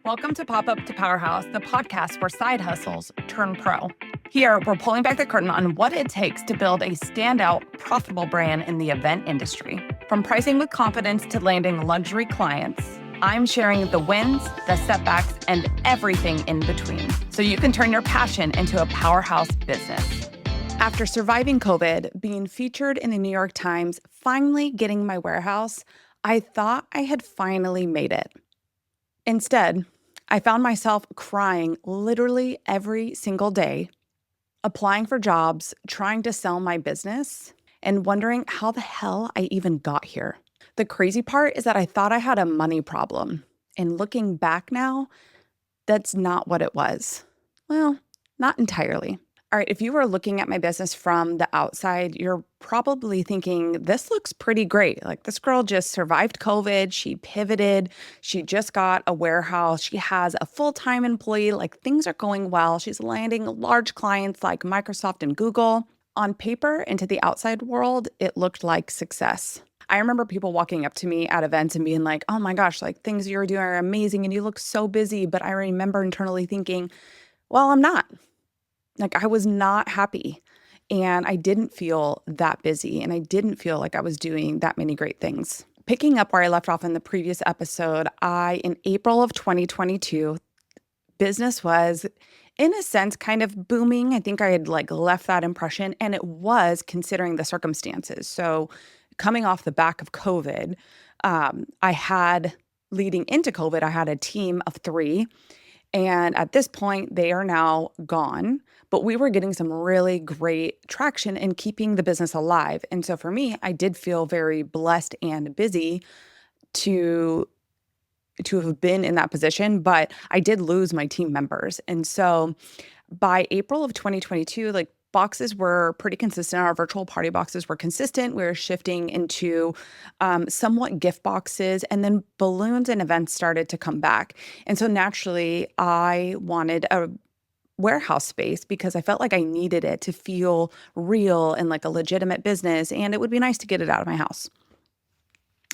Welcome to Pop Up to Powerhouse, the podcast where side hustles turn pro. Here, we're pulling back the curtain on what it takes to build a standout, profitable brand in the event industry. From pricing with confidence to landing luxury clients, I'm sharing the wins, the setbacks, and everything in between, so you can turn your passion into a powerhouse business. After surviving COVID, being featured in the New York Times, finally getting my warehouse, I thought I had finally made it. Instead, I found myself crying literally every single day, applying for jobs, trying to sell my business, and wondering how the hell I even got here. The crazy part is that I thought I had a money problem. And looking back now, that's not what it was. Well, not entirely. All right, if you were looking at my business from the outside, you're probably thinking, this looks pretty great. Like, this girl just survived COVID. She pivoted. She just got a warehouse. She has a full-time employee. Like, things are going well. She's landing large clients like Microsoft and Google. On paper and to the outside world, it looked like success. I remember people walking up to me at events and being like, oh my gosh, like, things you're doing are amazing and you look so busy. But I remember internally thinking, well, I'm not. Like, I was not happy and I didn't feel that busy and I didn't feel like I was doing that many great things. Picking up where I left off in the previous episode, in April of 2022, business was, in a sense, kind of booming. I think I had left that impression, and it was, considering the circumstances. So coming off the back of COVID, leading into COVID, I had a team of 3. And at this point, they are now gone, but we were getting some really great traction in keeping the business alive. And so for me, I did feel very blessed and busy to have been in that position, but I did lose my team members. And so by April of 2022, boxes were pretty consistent. Our virtual party boxes were consistent. We were shifting into somewhat gift boxes, and then balloons and events started to come back. And so naturally, I wanted a warehouse space because I felt like I needed it to feel real and like a legitimate business, and it would be nice to get it out of my house.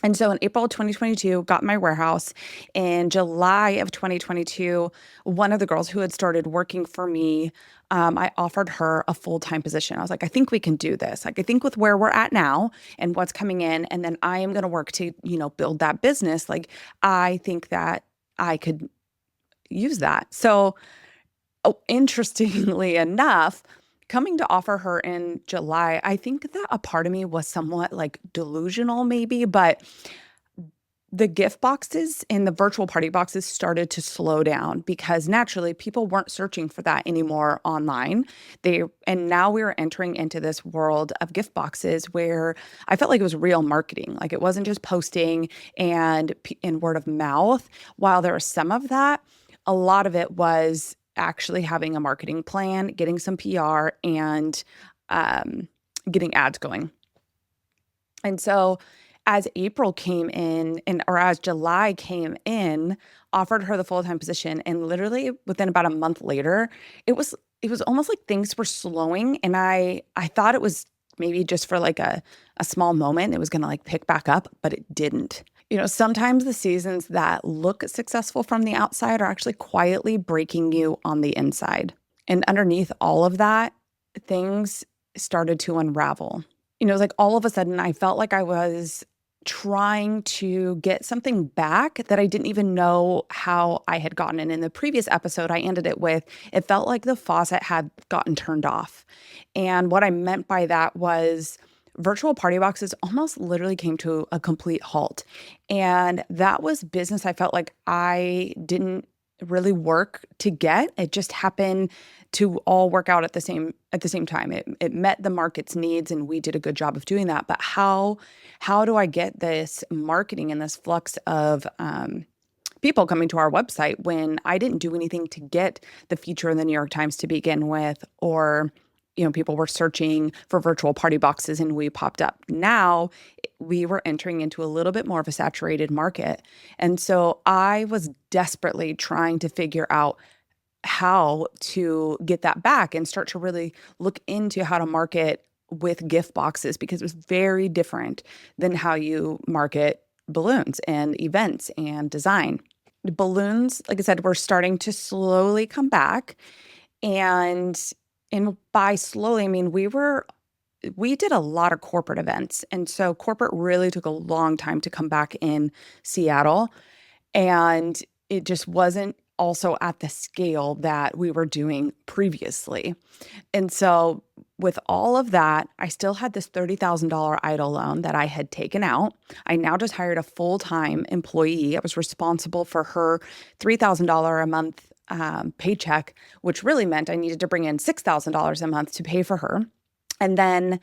And so in April of 2022, got my warehouse. In July of 2022, one of the girls who had started working for me, I offered her a full-time position. I was like, I think we can do this. Like, I think with where we're at now and what's coming in, and then I am going to work to, build that business. Like, I think that I could use that. So, interestingly enough, coming to offer her in July, I think that a part of me was somewhat delusional maybe, but the gift boxes and the virtual party boxes started to slow down because naturally people weren't searching for that anymore online. And now we were entering into this world of gift boxes where I felt like it was real marketing. Like, it wasn't just posting and word of mouth. While there was some of that, a lot of it was actually having a marketing plan, getting some PR, and getting ads going. And so as April came in, or as July came in, offered her the full-time position, and literally within about a month later, it was almost like things were slowing, and I thought it was maybe just for a small moment it was going to pick back up, but it didn't. Sometimes the seasons that look successful from the outside are actually quietly breaking you on the inside. And underneath all of that, things started to unravel. It was like all of a sudden I felt like I was trying to get something back that I didn't even know how I had gotten. And in the previous episode, I ended it with, it felt like the faucet had gotten turned off. And what I meant by that was virtual party boxes almost literally came to a complete halt. And that was business I felt like I didn't really work to get. It just happened to all work out at the same time. It met the market's needs, and we did a good job of doing that. But how do I get this marketing and this flux of people coming to our website when I didn't do anything to get the feature in the New York Times to begin with, or people were searching for virtual party boxes and we popped up. Now we were entering into a little bit more of a saturated market. And so I was desperately trying to figure out how to get that back and start to really look into how to market with gift boxes, because it was very different than how you market balloons and events and design. The balloons, like I said, were starting to slowly come back. And by slowly, I mean we did a lot of corporate events. And so corporate really took a long time to come back in Seattle. And it just wasn't also at the scale that we were doing previously. And so, with all of that, I still had this $30,000 idle loan that I had taken out. I now just hired a full time employee. I was responsible for her $3,000 a month paycheck, which really meant I needed to bring in $6,000 a month to pay for her. And then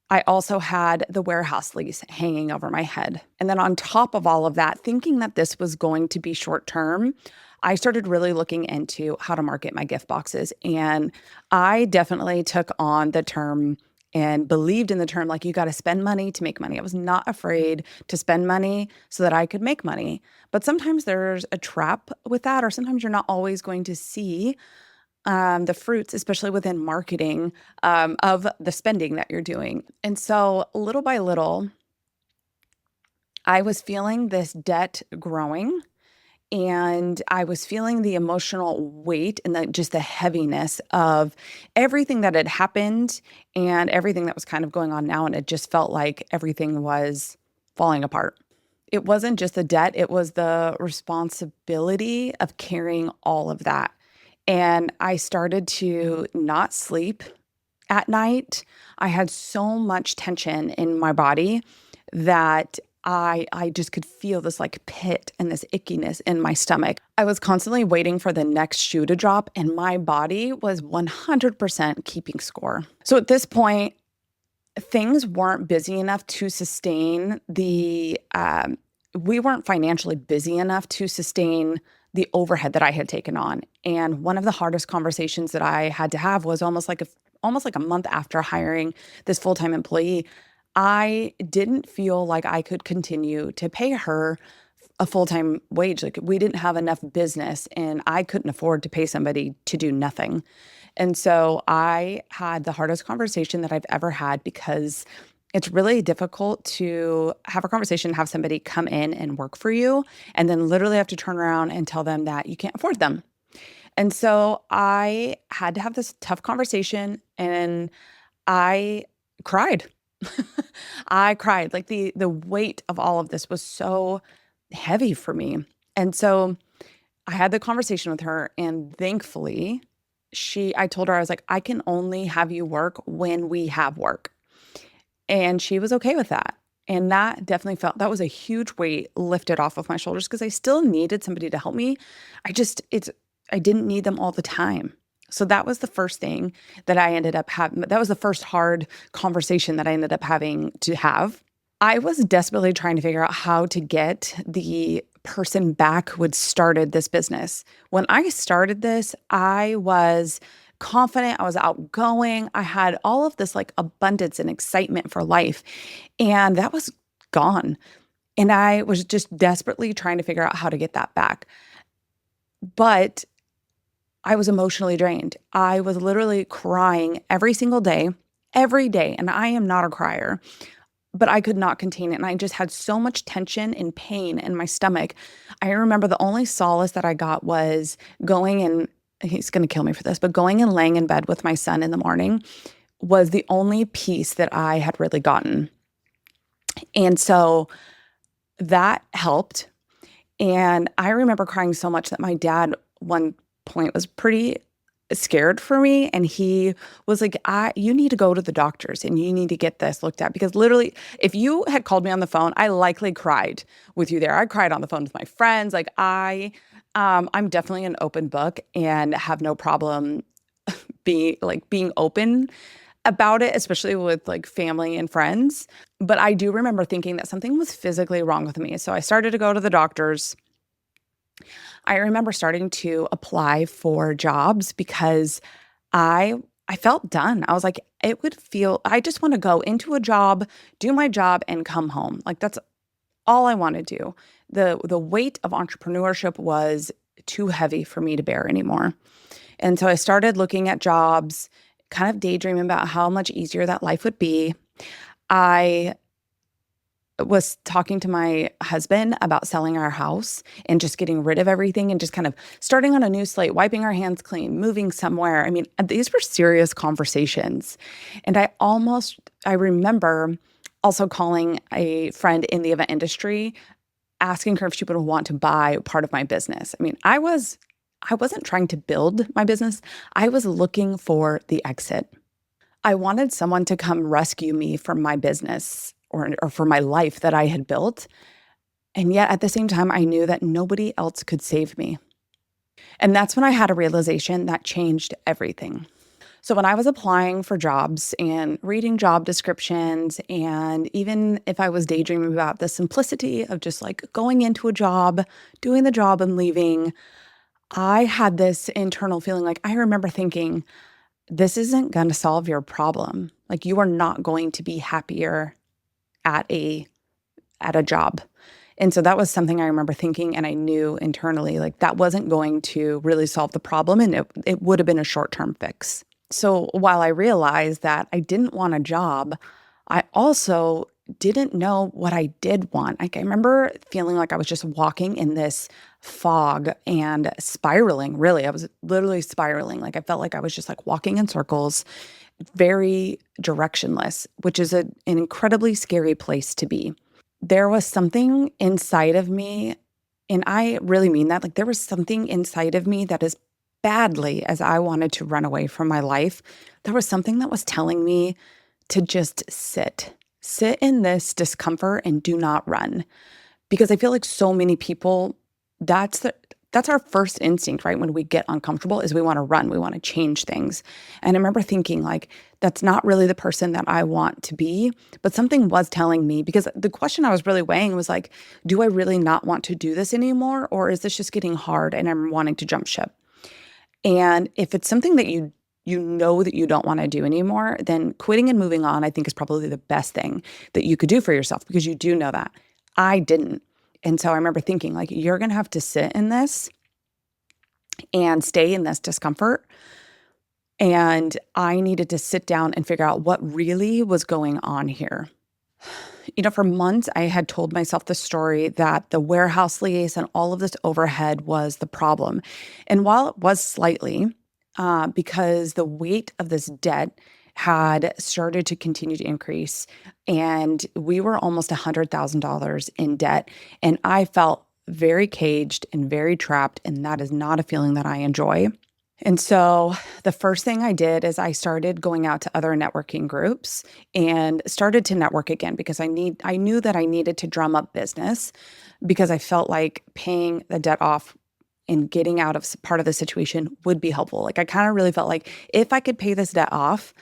I also had the warehouse lease hanging over my head. And then on top of all of that, thinking that this was going to be short term, I started really looking into how to market my gift boxes. And I definitely took on the term and believed in the term like, you got to spend money to make money. I was not afraid to spend money so that I could make money. But sometimes there's a trap with that, or sometimes you're not always going to see the fruits, especially within marketing, of the spending that you're doing. And so little by little, I was feeling this debt growing, and I was feeling the emotional weight and just the heaviness of everything that had happened and everything that was kind of going on now. And it just felt like everything was falling apart. It wasn't just the debt, it was the responsibility of carrying all of that. And I started to not sleep at night. I had so much tension in my body that I just could feel this like pit and this ickiness in my stomach. I was constantly waiting for the next shoe to drop, and my body was 100% keeping score. So at this point, things weren't busy enough to sustain we weren't financially busy enough to sustain the overhead that I had taken on. And one of the hardest conversations that I had to have was almost like a month after hiring this full-time employee. I didn't feel like I could continue to pay her a full-time wage. Like, we didn't have enough business, and I couldn't afford to pay somebody to do nothing. And so I had the hardest conversation that I've ever had, because it's really difficult to have a conversation, have somebody come in and work for you, and then literally have to turn around and tell them that you can't afford them. And so I had to have this tough conversation, and I cried. I cried. Like, the weight of all of this was so heavy for me. And so I had the conversation with her, and thankfully, I told her, I was like, I can only have you work when we have work. And she was okay with that. And that definitely that was a huge weight lifted off of my shoulders, because I still needed somebody to help me. I didn't need them all the time. So that was the first thing that I ended up having. That was the first hard conversation that I ended up having to have. I was desperately trying to figure out how to get the person back who had started this business. When I started this, I was confident, I was outgoing, I had all of this like abundance and excitement for life, and that was gone. And I was just desperately trying to figure out how to get that back. But I was emotionally drained. I was literally crying every single day, every day. And I am not a crier, but I could not contain it. And I just had so much tension and pain in my stomach. I remember the only solace that I got was going and he's going to kill me for this, but going and laying in bed with my son in the morning was the only peace that I had really gotten. And so that helped. And I remember crying so much that my dad, one point, was pretty scared for me. And he was like, you need to go to the doctors and you need to get this looked at. Because literally, if you had called me on the phone, I likely cried with you there. I cried on the phone with my friends. Like, I'm definitely an open book and have no problem being open about it, especially with like family and friends. But I do remember thinking that something was physically wrong with me. So I started to go to the doctors. I remember starting to apply for jobs because I felt done. I was like, I just want to go into a job, do my job, and come home. Like, that's all I want to do. The weight of entrepreneurship was too heavy for me to bear anymore. And so I started looking at jobs, kind of daydreaming about how much easier that life would be. I was talking to my husband about selling our house and just getting rid of everything and just kind of starting on a new slate, wiping our hands clean, moving somewhere. I mean, these were serious conversations. And I remember also calling a friend in the event industry, asking her if she would want to buy part of my business. I mean, I wasn't trying to build my business. I was looking for the exit. I wanted someone to come rescue me from my business or for my life that I had built. And yet at the same time, I knew that nobody else could save me. And that's when I had a realization that changed everything. So when I was applying for jobs and reading job descriptions, and even if I was daydreaming about the simplicity of just like going into a job, doing the job and leaving, I had this internal feeling like I remember thinking, this isn't going to solve your problem. Like you are not going to be happier at a job. And so that was something I remember thinking, and I knew internally like that wasn't going to really solve the problem, and it would have been a short-term fix. So while I realized that I didn't want a job, I also didn't know what I did want. Like I remember feeling like I was just walking in this fog and spiraling, really. I was literally spiraling. Like I felt like I was just like walking in circles, very directionless, which is an incredibly scary place to be. There was something inside of me, and I really mean that, like, there was something inside of me that as badly as I wanted to run away from my life, there was something that was telling me to just sit. Sit in this discomfort and do not run. Because I feel like so many people, that's the that's our first instinct, right? When we get uncomfortable is we want to run, we want to change things. And I remember thinking like that's not really the person that I want to be, but something was telling me because the question I was really weighing was like, do I really not want to do this anymore or is this just getting hard and I'm wanting to jump ship? And if it's something that you know that you don't want to do anymore, then quitting and moving on I think is probably the best thing that you could do for yourself because you do know that. I didn't. And so I remember thinking like you're going to have to sit in this and stay in this discomfort. And I needed to sit down and figure out what really was going on here. For months, I had told myself the story that the warehouse lease and all of this overhead was the problem. And while it was slightly, because the weight of this debt had started to continue to increase, and we were almost $100,000 in debt, and I felt very caged and very trapped, and that is not a feeling that I enjoy. And so the first thing I did is I started going out to other networking groups and started to network again because I knew that I needed to drum up business because I felt like paying the debt off and getting out of part of the situation would be helpful. Like I kind of really felt like if I could pay this debt off,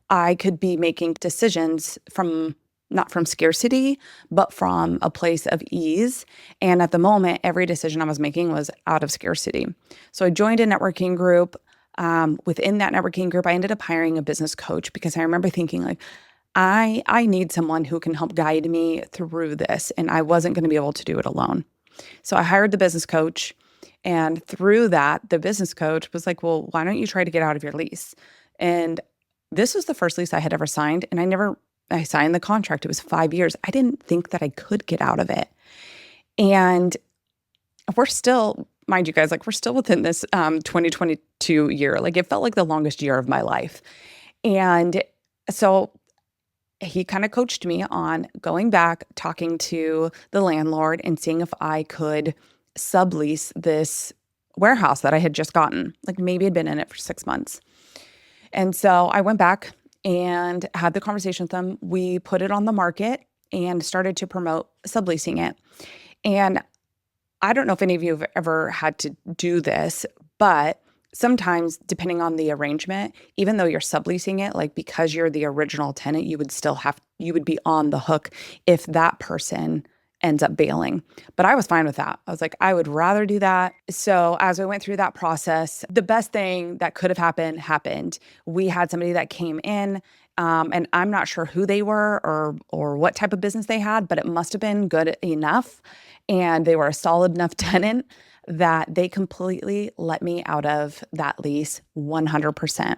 I could be making decisions from not from scarcity, but from a place of ease. And at the moment, every decision I was making was out of scarcity. So I joined a networking group. Within that networking group, I ended up hiring a business coach because I remember thinking like, I need someone who can help guide me through this, and I wasn't going to be able to do it alone. So I hired the business coach, and through that, the business coach was like, "Well, why don't you try to get out of your lease?" And this was the first lease I had ever signed, and I signed the contract. It was 5 years. I didn't think that I could get out of it. And we're still, mind you guys, like we're still within this 2022 year. Like it felt like the longest year of my life. And so he kind of coached me on going back, talking to the landlord and seeing if I could sublease this warehouse that I had just gotten. Like maybe I'd been in it for 6 months. And so I went back and had the conversation with them. We put it on the market and started to promote subleasing it. And I don't know if any of you have ever had to do this, but sometimes depending on the arrangement, even though you're subleasing it, like because you're the original tenant, you would be on the hook if that person ends up bailing. But I was fine with that. I was like, I would rather do that. So as we went through that process, the best thing that could have happened. We had somebody that came in, and I'm not sure who they were or what type of business they had, but it must have been good enough. And they were a solid enough tenant that they completely let me out of that lease 100%.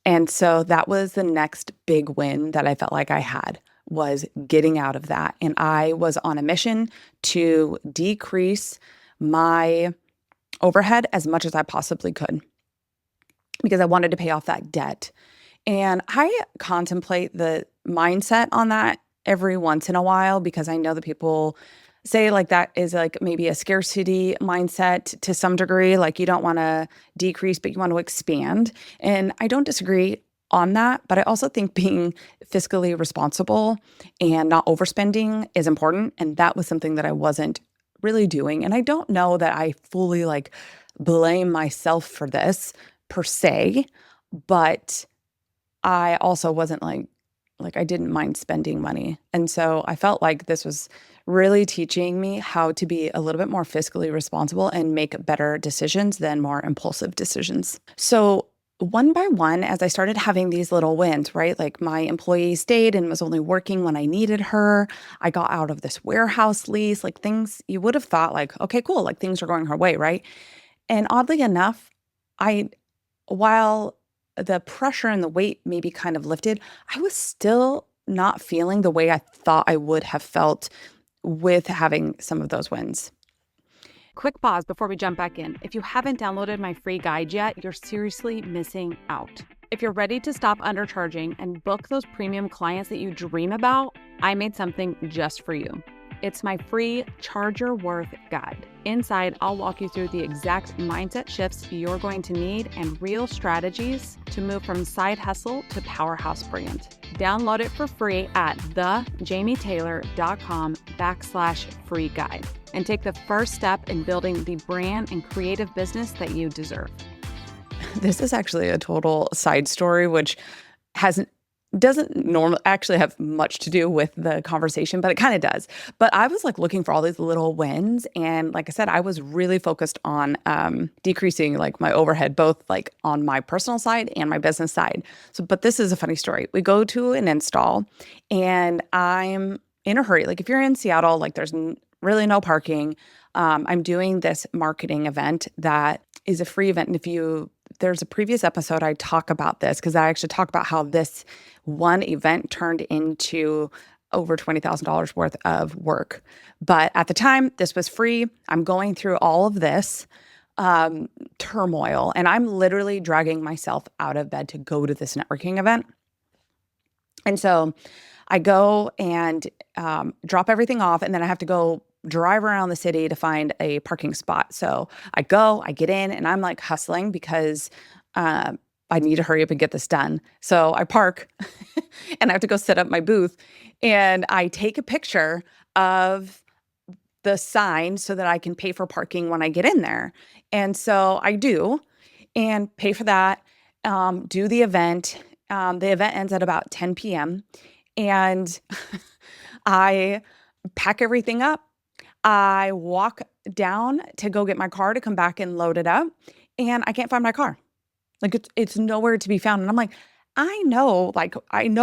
And so that was the next big win that I felt like I had. was getting out of that. And I was on a mission to decrease my overhead as much as I possibly could because I wanted to pay off that debt. And I contemplate the mindset on that every once in a while because I know that people say like that is like maybe a scarcity mindset to some degree. Like you don't want to decrease, but you want to expand. And I don't disagree on that. But I also think being fiscally responsible and not overspending is important. And that was something that I wasn't really doing. And I don't know that I fully like blame myself for this per se, but I also wasn't like I didn't mind spending money. And so I felt like this was really teaching me how to be a little bit more fiscally responsible and make better decisions than more impulsive decisions. So one by one, as I started having these little wins, right? Like my employee stayed and was only working when I needed her. I got out of this warehouse lease, like things you would have thought like, okay, cool, like things are going her way, right? And oddly enough, I while the pressure and the weight maybe kind of lifted, I was still not feeling the way I thought I would have felt with having some of those wins. Quick pause before we jump back in. If you haven't downloaded my free guide yet, you're seriously missing out. If you're ready to stop undercharging and book those premium clients that you dream about, I made something just for you. It's my free Charge Your Worth guide. Inside, I'll walk you through the exact mindset shifts you're going to need and real strategies to move from side hustle to powerhouse brand. Download it for free at thejamietaylor.com/free guide and take the first step in building the brand and creative business that you deserve. This is actually a total side story, which doesn't normally actually have much to do with the conversation, but it kind of does. But I was like looking for all these little wins. And like I said, I was really focused on decreasing like my overhead, both like on my personal side and my business side. So, but this is a funny story. We go to an install and I'm in a hurry. Like if you're in Seattle, like there's really no parking. I'm doing this marketing event that is a free event. And there's a previous episode I talk about this because I actually talk about how this one event turned into over $20,000 worth of work. But at the time, this was free. I'm going through all of this turmoil, and I'm literally dragging myself out of bed to go to this networking event. And so I go and drop everything off, and then I have to go drive around the city to find a parking spot. So I get in, and I'm like hustling because I need to hurry up and get this done. So I park and I have to go set up my booth, and I take a picture of the sign so that I can pay for parking when I get in there. And so I do and pay for that, do the event. The event ends at about 10 p.m. and I pack everything up. I walk down to go get my car to come back and load it up, and I can't find my car. Like it's nowhere to be found. And I'm like, I know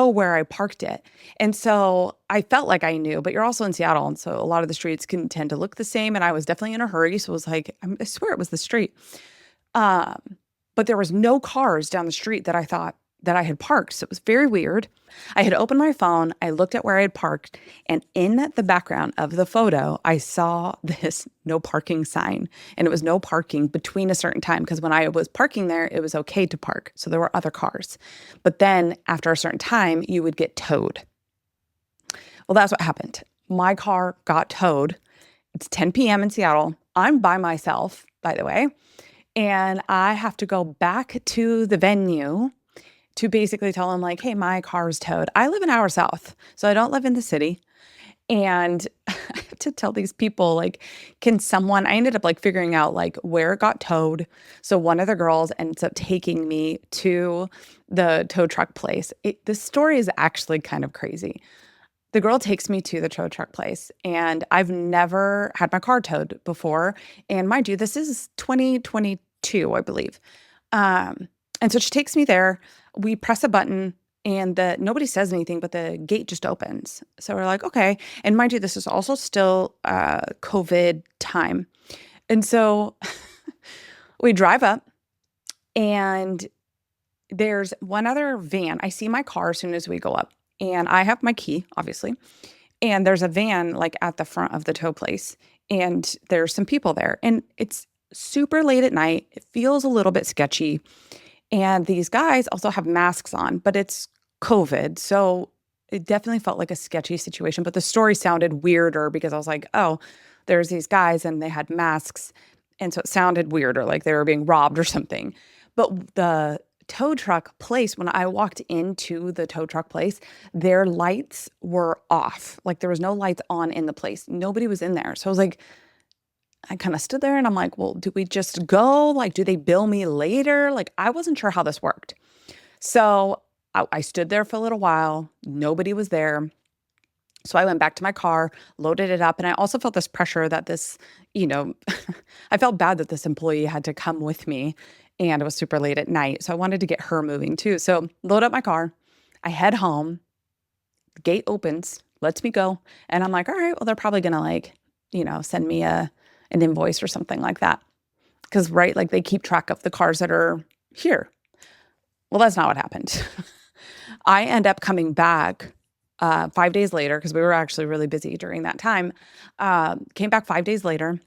where I parked it. And so I felt like I knew, but you're also in Seattle. And so a lot of the streets can tend to look the same. And I was definitely in a hurry. So it was like, I swear it was the street. But there was no cars down the street that I thought that I had parked. So it was very weird. I had opened my phone. I looked at where I had parked. And in the background of the photo, I saw this no parking sign. And it was no parking between a certain time. Because when I was parking there, it was okay to park. So there were other cars. But then after a certain time, you would get towed. Well, that's what happened. My car got towed. It's 10 p.m. in Seattle. I'm by myself, by the way. And I have to go back to the venue to basically tell them like, hey, my car's towed. I live an hour south, so I don't live in the city. And I have to tell these people like, I ended up like figuring out like where it got towed. So one of the girls ends up taking me to the tow truck place. This story is actually kind of crazy. The girl takes me to the tow truck place, and I've never had my car towed before. And mind you, this is 2022, I believe. And so she takes me there. We press a button, and nobody says anything, but the gate just opens. So we're like, okay. And mind you, this is also still COVID time. And so we drive up, and there's one other van. I see my car as soon as we go up. and I have my key, obviously. And there's a van like at the front of the tow place, and there's some people there. And it's super late at night. It feels a little bit sketchy. And these guys also have masks on, but it's COVID. So it definitely felt like a sketchy situation. But the story sounded weirder because I was like, oh, there's these guys and they had masks. And so it sounded weirder, like they were being robbed or something. But the tow truck place, when I walked into the tow truck place, their lights were off. Like there was no lights on in the place. Nobody was in there. So I was like, I kind of stood there and I'm like, well, do we just go? Like, do they bill me later? Like, I wasn't sure how this worked. So I stood there for a little while. Nobody was there. So I went back to my car, loaded it up. And I also felt this pressure that this, you know, I felt bad that this employee had to come with me and it was super late at night. So I wanted to get her moving too. So load up my car. I head home. The gate opens, lets me go. And I'm like, all right, well, they're probably going to like, send me an invoice or something like that. Because, right, like they keep track of the cars that are here. Well, that's not what happened. I end up coming back 5 days later because we were actually really busy during that time. Came back 5 days later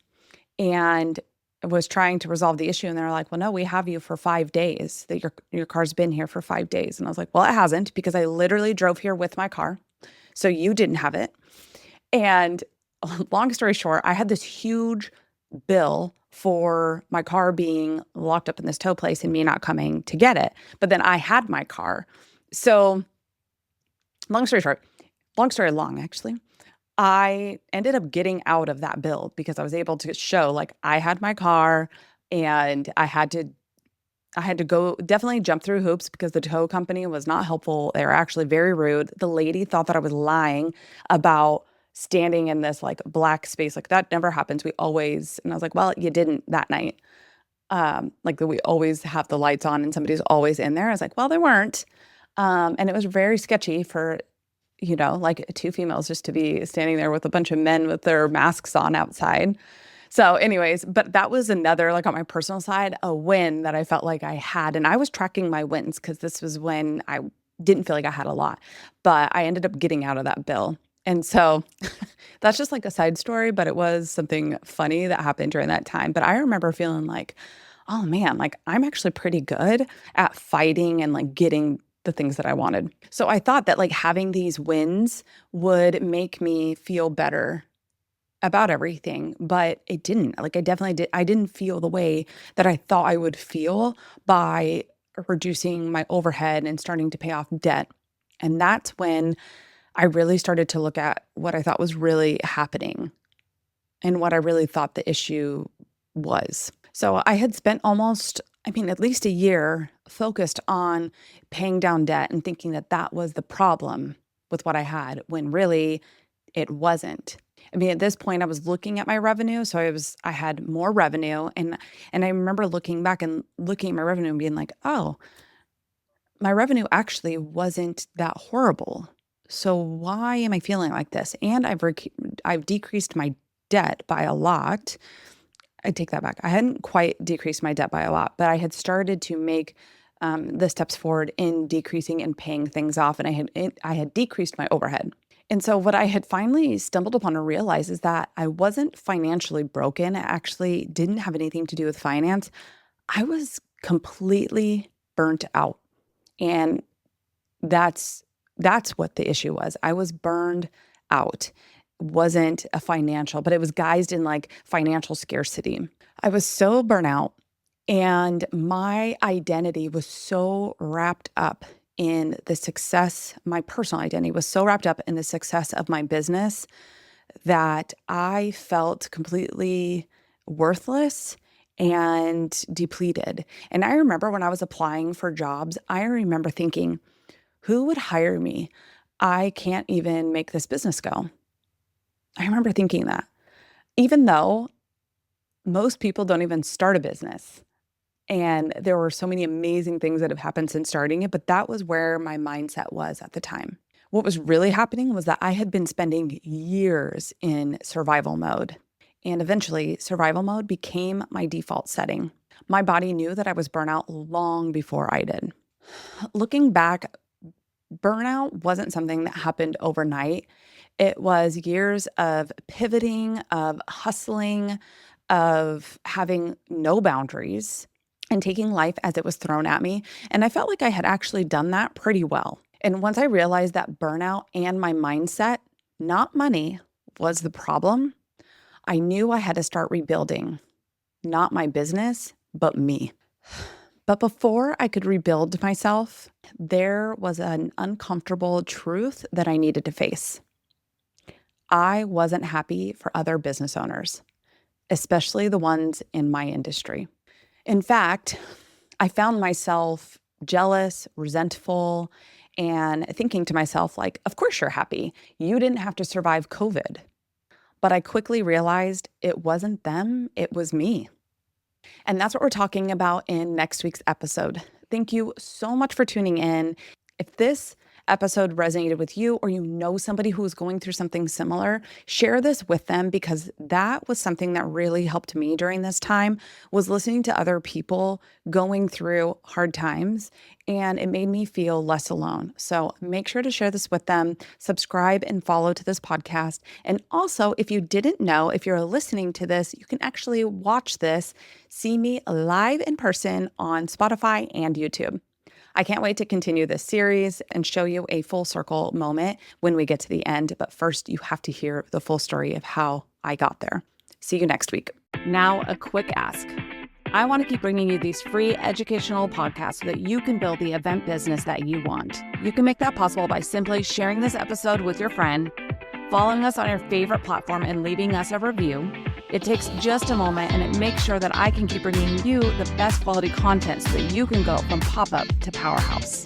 and was trying to resolve the issue. And they're like, well, no, we have you for 5 days, that your car's been here for 5 days. And I was like, well, it hasn't because I literally drove here with my car. So you didn't have it. And long story short, I had this huge bill for my car being locked up in this tow place and me not coming to get it. But then I had my car. So long story short, long story long, actually, I ended up getting out of that bill because I was able to show like I had my car and I had to go definitely jump through hoops because the tow company was not helpful. They were actually very rude. The lady thought that I was lying about standing in this like black space. Like that never happens. And I was like, well, you didn't that night. Like we always have the lights on and somebody's always in there. I was like, well, they weren't. And it was very sketchy for, like two females just to be standing there with a bunch of men with their masks on outside. So anyways, but that was another, like on my personal side, a win that I felt like I had. And I was tracking my wins because this was when I didn't feel like I had a lot, but I ended up getting out of that bill. And so that's just like a side story, but it was something funny that happened during that time. But I remember feeling like, oh man, like I'm actually pretty good at fighting and like getting the things that I wanted. So I thought that like having these wins would make me feel better about everything, but it didn't. Like I didn't feel the way that I thought I would feel by reducing my overhead and starting to pay off debt. And that's when I really started to look at what I thought was really happening and what I really thought the issue was. So I had spent at least a year focused on paying down debt and thinking that that was the problem with what I had when really it wasn't. At this point I was looking at my revenue, so I had more revenue and I remember looking back and looking at my revenue and being like, "Oh, my revenue actually wasn't that horrible. So why am I feeling like this?" And I've decreased my debt by a lot. I take that back. I hadn't quite decreased my debt by a lot, but I had started to make the steps forward in decreasing and paying things off, and I had decreased my overhead. And so what I had finally stumbled upon or realized is that I wasn't financially broken. It actually didn't have anything to do with finance. I was completely burnt out. And that's what the issue was. I was burned out. It wasn't a financial, but it was guised in like financial scarcity. I was so burnt out and my identity was so wrapped up in the success, my personal identity was so wrapped up in the success of my business that I felt completely worthless and depleted. And I remember when I was applying for jobs, I remember thinking, who would hire me? I can't even make this business go. I remember thinking that, even though most people don't even start a business. And there were so many amazing things that have happened since starting it, but that was where my mindset was at the time. What was really happening was that I had been spending years in survival mode. And eventually, survival mode became my default setting. My body knew that I was burnout long before I did. Looking back, Burnout wasn't something that happened overnight. It was years of pivoting, of hustling, of having no boundaries and taking life as it was thrown at me. And I felt like I had actually done that pretty well. And once I realized that burnout and my mindset, not money, was the problem, I knew I had to start rebuilding, not my business, but me. But before I could rebuild myself, there was an uncomfortable truth that I needed to face. I wasn't happy for other business owners, especially the ones in my industry. In fact, I found myself jealous, resentful, and thinking to myself, like, of course you're happy. You didn't have to survive COVID. But I quickly realized it wasn't them, it was me. And that's what we're talking about in next week's episode. Thank you so much for tuning in. If this episode resonated with you, or you know somebody who is going through something similar, share this with them, because that was something that really helped me during this time, was listening to other people going through hard times, and it made me feel less alone. So make sure to share this with them, subscribe and follow to this podcast. And also, if you didn't know, if you're listening to this, you can actually watch this, see me live in person on Spotify and YouTube. I can't wait to continue this series and show you a full circle moment when we get to the end. But first, you have to hear the full story of how I got there. See you next week. Now, a quick ask. I want to keep bringing you these free educational podcasts so that you can build the event business that you want. You can make that possible by simply sharing this episode with your friend, following us on your favorite platform, and leaving us a review. It takes just a moment, and it makes sure that I can keep bringing you the best quality content so that you can go from pop-up to powerhouse.